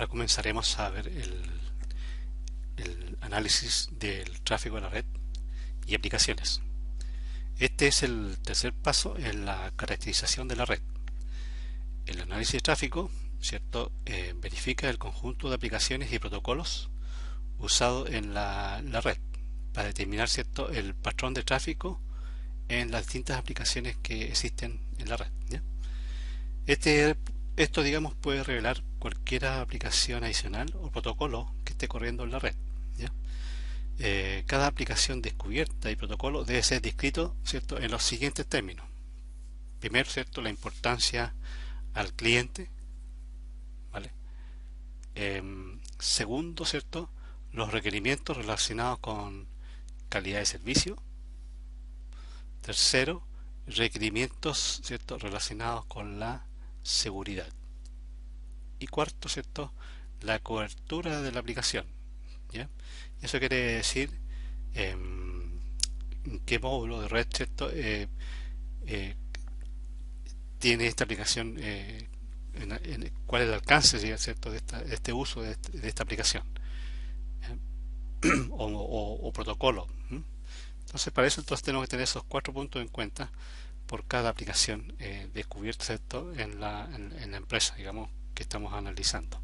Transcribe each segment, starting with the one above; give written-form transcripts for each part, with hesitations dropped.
Ahora comenzaremos a ver el análisis del tráfico de la red y aplicaciones. Este es el tercer paso en la caracterización de la red. El análisis de tráfico, ¿cierto? Verifica el conjunto de aplicaciones y protocolos usados en la red para determinar, ¿cierto?, el patrón de tráfico en las distintas aplicaciones que existen en la red, ¿ya? Esto, digamos, puede revelar cualquier aplicación adicional o protocolo que esté corriendo en la red, ¿ya? Cada aplicación descubierta y protocolo debe ser descrito, ¿cierto?, en los siguientes términos. Primero, ¿cierto?, la importancia al cliente, ¿vale? Segundo, ¿cierto?, los requerimientos relacionados con calidad de servicio. Tercero, requerimientos, ¿cierto?, relacionados con la seguridad. Y cuarto, ¿cierto?, la cobertura de la aplicación, ¿ya? Eso quiere decir qué módulo de red, ¿cierto?, eh, tiene esta aplicación, cuál es el alcance, ¿cierto?, de este uso de esta aplicación, o protocolo. Entonces, para eso entonces tenemos que tener esos 4 puntos en cuenta por cada aplicación descubierta, ¿cierto?, en la empresa, digamos, que estamos analizando.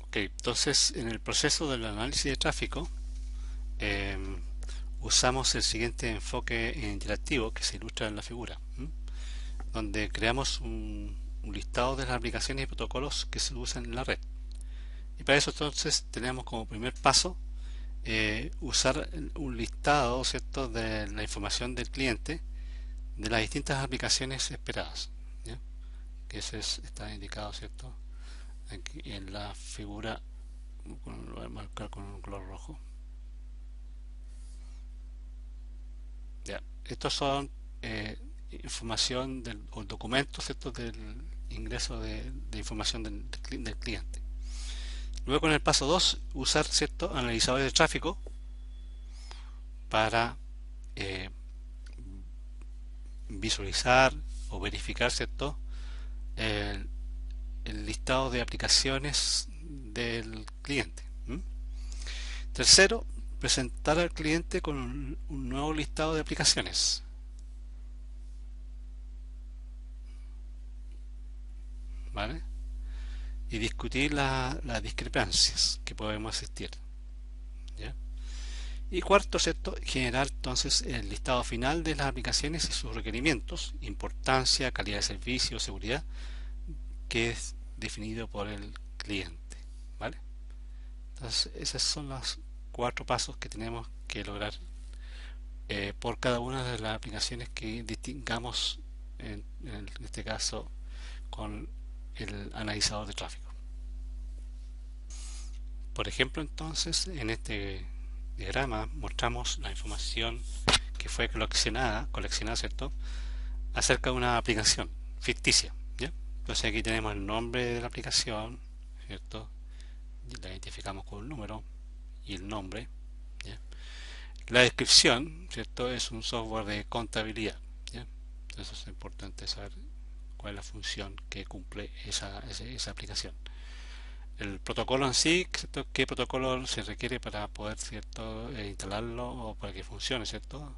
Ok, entonces en el proceso del análisis de tráfico eh, usamos el siguiente enfoque interactivo que se ilustra en la figura, donde creamos un listado de las aplicaciones y protocolos que se usan en la red. Y para eso entonces tenemos como primer paso usar un listado, ¿cierto?, de la información del cliente de las distintas aplicaciones esperadas, ¿ya? Que está indicado, ¿cierto?, aquí en la figura, lo voy a marcar con un color rojo. Ya. Estos son información o documentos, ¿cierto?, del ingreso de información del cliente. Luego, en el paso 2 usar, ¿cierto?, analizadores de tráfico para eh, visualizar o verificar, ¿cierto?, el, el listado de aplicaciones del cliente. Tercero, presentar al cliente con un nuevo listado de aplicaciones, ¿vale? Y discutir las discrepancias que podemos existir, ¿ya? Y cuarto, ¿cierto?, generar entonces el listado final de las aplicaciones y sus requerimientos, importancia, calidad de servicio, seguridad, que es definido por el cliente, ¿vale? Entonces, esos son los 4 pasos que tenemos que lograr por cada una de las aplicaciones que distingamos, en este caso, con el analizador de tráfico. Por ejemplo, entonces, en este diagrama mostramos la información que fue coleccionada, ¿cierto?, acerca de una aplicación ficticia, ¿ya? Entonces aquí tenemos el nombre de la aplicación, ¿cierto? La identificamos con un número y el nombre, ¿ya? La descripción, ¿cierto?, es un software de contabilidad, ¿ya? Entonces es importante saber cuál es la función que cumple esa aplicación. El protocolo en sí, ¿cierto?, qué protocolo se requiere para poder, ¿cierto?, instalarlo o para que funcione, ¿cierto?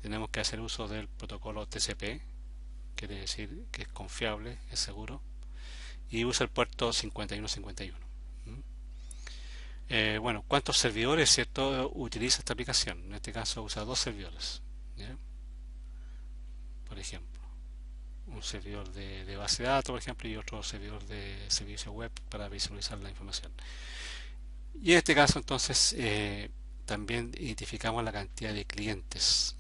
Tenemos que hacer uso del protocolo TCP, quiere decir que es confiable, es seguro, y usa el puerto 5151. Bueno, ¿cuántos servidores, cierto, utiliza esta aplicación? En este caso usa 2 servidores, ¿ya? Por ejemplo, un servidor de base de datos, por ejemplo, y otro servidor de servicio web para visualizar la información. Y en este caso, entonces, también identificamos la cantidad de clientes.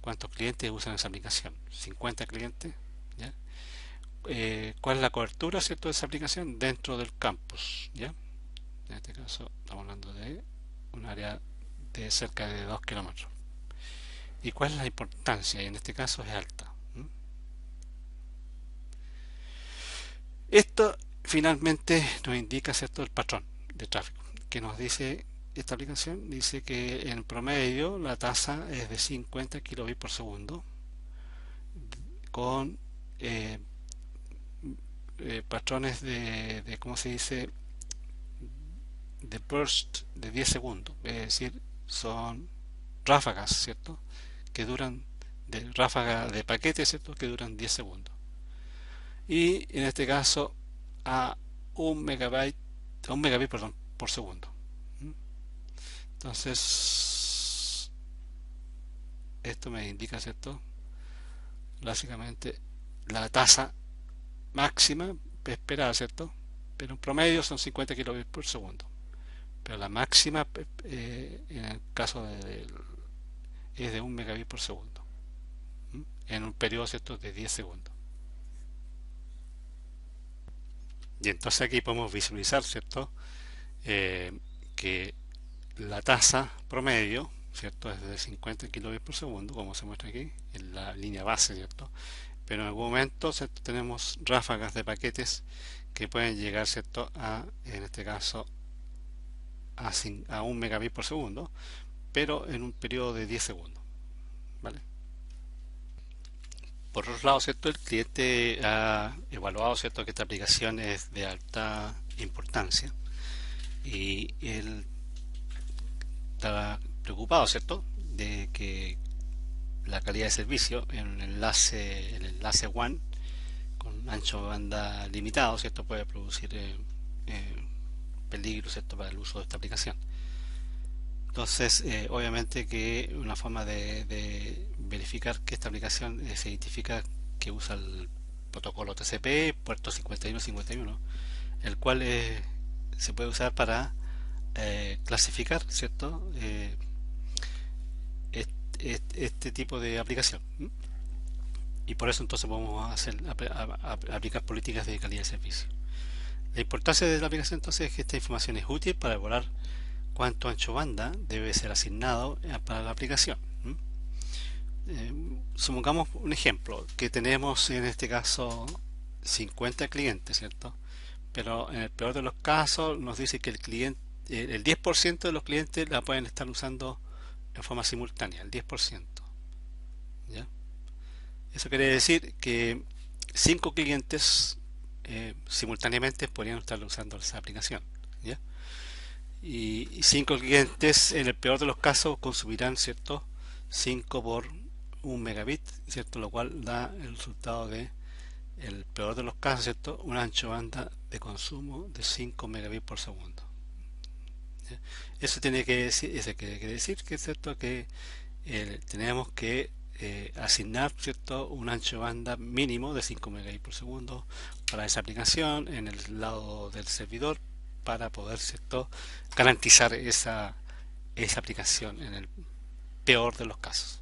¿Cuántos clientes usan esa aplicación? 50 clientes, ¿ya? ¿Cuál es la cobertura, cierto, de esa aplicación dentro del campus, ¿ya? En este caso estamos hablando de un área de cerca de 2 kilómetros. ¿Y cuál es la importancia? Y en este caso es alta. Esto finalmente nos indica, ¿cierto?, el patrón de tráfico que nos dice esta aplicación. Dice que en promedio la tasa es de 50 kilobits por segundo con patrones de, ¿cómo se dice?, de burst de 10 segundos, es decir, son ráfagas, ¿cierto?, que duran, de ráfaga de paquetes, ¿cierto?, que duran 10 segundos. Y en este caso a un megabit, perdón, por segundo. Entonces, esto me indica, ¿cierto?, básicamente la tasa máxima esperada, ¿cierto? Pero en promedio son 50 kilobits por segundo. Pero la máxima en el caso es de 1 megabit por segundo. En un periodo, ¿cierto?, de 10 segundos. Y entonces aquí podemos visualizar, ¿cierto?, que la tasa promedio, ¿cierto?, es de 50 kilobits por segundo, como se muestra aquí, en la línea base, ¿cierto? Pero en algún momento, ¿cierto?, tenemos ráfagas de paquetes que pueden llegar, ¿cierto?, en este caso, a 1 megabit por segundo, pero en un periodo de 10 segundos, ¿vale? Por otro lado, ¿cierto?, el cliente ha evaluado, ¿cierto?, que esta aplicación es de alta importancia y él está preocupado, ¿cierto?, de que la calidad de servicio en el enlace WAN con ancho de banda limitado, ¿cierto?, puede producir peligro, ¿cierto?, para el uso de esta aplicación. Entonces, obviamente que una forma de verificar que esta aplicación se identifica que usa el protocolo TCP, puerto 5151, el cual se puede usar para clasificar, ¿cierto?, este tipo de aplicación. Y por eso entonces podemos aplicar políticas de calidad de servicio. La importancia de la aplicación entonces es que esta información es útil para evaluar cuánto ancho banda debe ser asignado para la aplicación. Supongamos un ejemplo, que tenemos en este caso 50 clientes, ¿cierto? Pero en el peor de los casos nos dice que el 10% de los clientes la pueden estar usando en forma simultánea, el 10%. ¿Ya? Eso quiere decir que 5 clientes simultáneamente podrían estar usando esa aplicación. ¿Ya? Y 5 clientes en el peor de los casos consumirán, ¿cierto?, 5 por 1 megabit, ¿cierto?, lo cual da el resultado de, el peor de los casos, ¿cierto?, un ancho banda de consumo de 5 megabits por segundo. ¿Ya? Eso quiere decir que es cierto que tenemos que asignar, ¿cierto?, un ancho banda mínimo de 5 megabits por segundo para esa aplicación en el lado del servidor, para poder, ¿cierto?, garantizar esa aplicación en el peor de los casos.